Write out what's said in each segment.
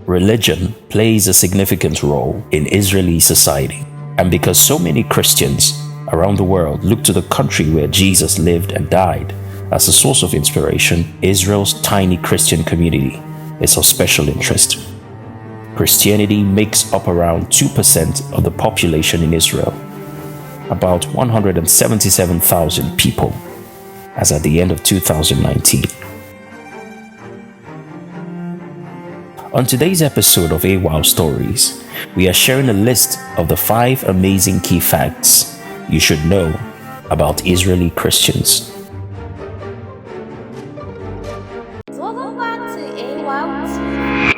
Religion plays a significant role in Israeli society, and because so many Christians around the world look to the country where Jesus lived and died as a source of inspiration, Israel's tiny Christian community is of special interest. Christianity makes up around 2% of the population in Israel, about 177,000 people, as at the end of 2019. On today's episode of AWAW Stories, we are sharing a list of the 5 amazing key facts you should know about Isreali Christians. Welcome back to AWAW TV.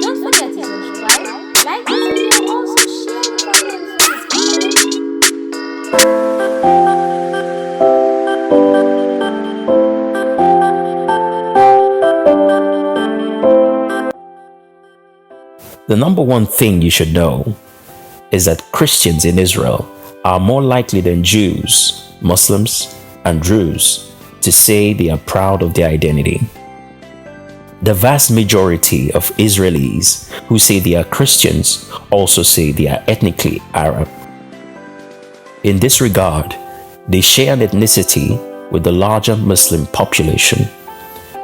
Don't forget to subscribe, like this video, and also share the The number one thing you should know is that Christians in Israel are more likely than Jews, Muslims, and Druze to say they are proud of their identity. The vast majority of Israelis who say they are Christians also say they are ethnically Arab. In this regard, they share an ethnicity with the larger Muslim population,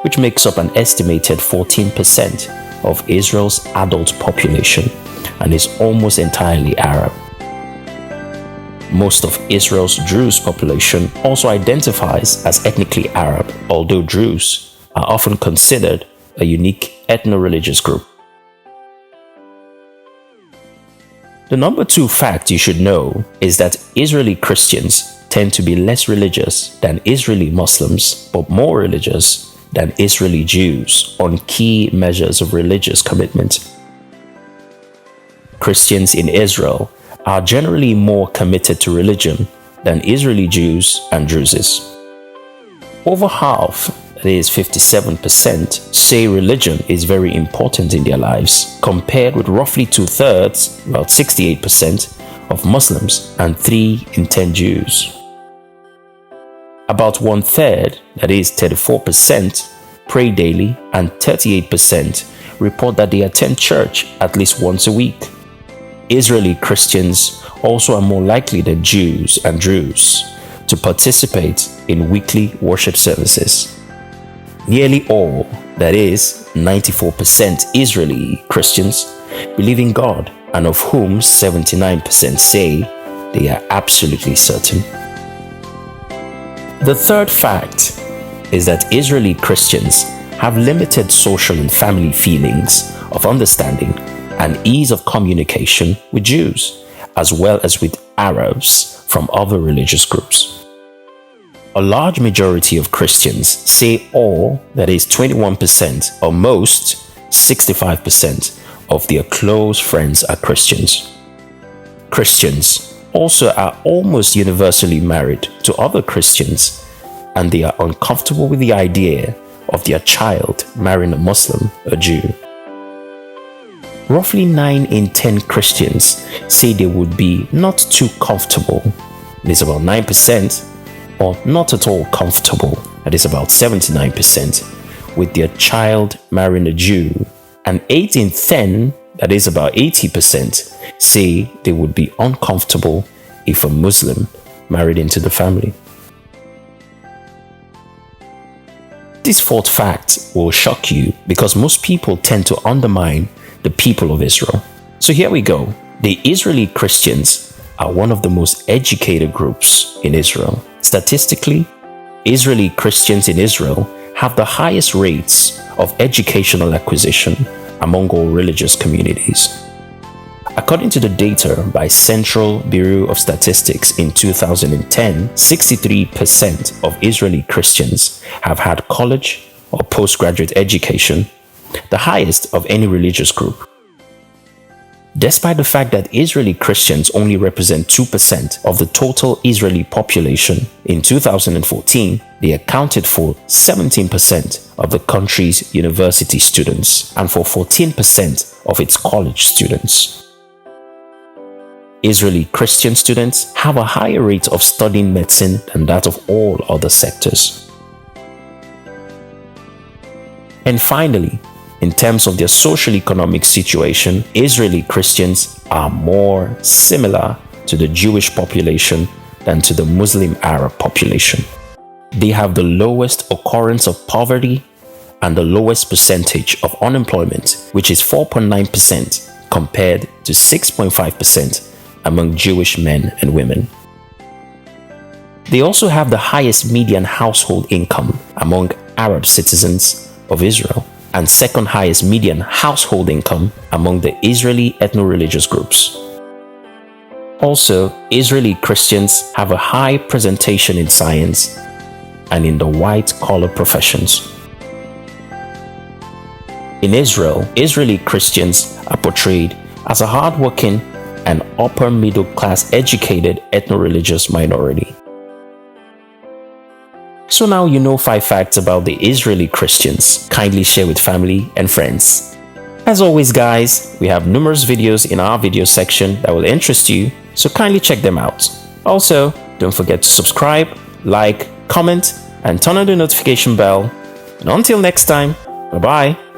which makes up an estimated 14% of Israel's adult population and is almost entirely Arab. Most of Israel's Druze population also identifies as ethnically Arab, although Druze are often considered a unique ethno-religious group. The number 2 fact you should know is that Isreali Christians tend to be less religious than Israeli Muslims, but more religious than Israeli Jews on key measures of religious commitment. Christians in Israel are generally more committed to religion than Israeli Jews and Druzes. Over half, that is 57%, say religion is very important in their lives, compared with roughly 2/3, about 68%, of Muslims and 3 in 10 Jews. About 1/3, that is 34%, pray daily, and 38% report that they attend church at least once a week. Israeli Christians also are more likely than Jews and Druze to participate in weekly worship services. Nearly all, that is 94% Israeli Christians, believe in God, and of whom 79% say they are absolutely certain. The third fact is that Israeli Christians have limited social and family feelings of understanding and ease of communication with Jews, as well as with Arabs from other religious groups. A large majority of Christians say all, that is 21%, or most, 65%, of their close friends are Christians. Christians also are almost universally married to other Christians, and they are uncomfortable with the idea of their child marrying a Muslim, a Jew. Roughly 9 in 10 Christians say they would be not too comfortable, that is about 9%, or not at all comfortable, that is about 79%, with their child marrying a Jew, and 8 in 10, that is about 80%, say they would be uncomfortable if a Muslim married into the family. This fourth fact will shock you because most people tend to undermine the people of Israel. So here we go. The Israeli Christians are one of the most educated groups in Israel. Statistically, Israeli Christians in Israel have the highest rates of educational acquisition among all religious communities. According to the data by Central Bureau of Statistics in 2010, 63% of Israeli Christians have had college or postgraduate education, the highest of any religious group. Despite the fact that Israeli Christians only represent 2% of the total Israeli population, in 2014, they accounted for 17% of the country's university students and for 14% of its college students. Israeli Christian students have a higher rate of studying medicine than that of all other sectors. And finally, in terms of their social economic situation, Israeli Christians are more similar to the Jewish population than to the Muslim Arab population. They have the lowest occurrence of poverty and the lowest percentage of unemployment, which is 4.9% compared to 6.5% among Jewish men and women. They also have the highest median household income among Arab citizens of Israel and second highest median household income among the Israeli ethno-religious groups. Also, Israeli Christians have a high presentation in science and in the white-collar professions. In Israel, Israeli Christians are portrayed as a hardworking and upper-middle-class educated ethno-religious minority. So now you know 5 facts about the Israeli Christians. Kindly share with family and friends. As always guys, we have numerous videos in our video section that will interest you, so kindly check them out. Also, don't forget to subscribe, like, comment, and turn on the notification bell. And until next time, bye-bye.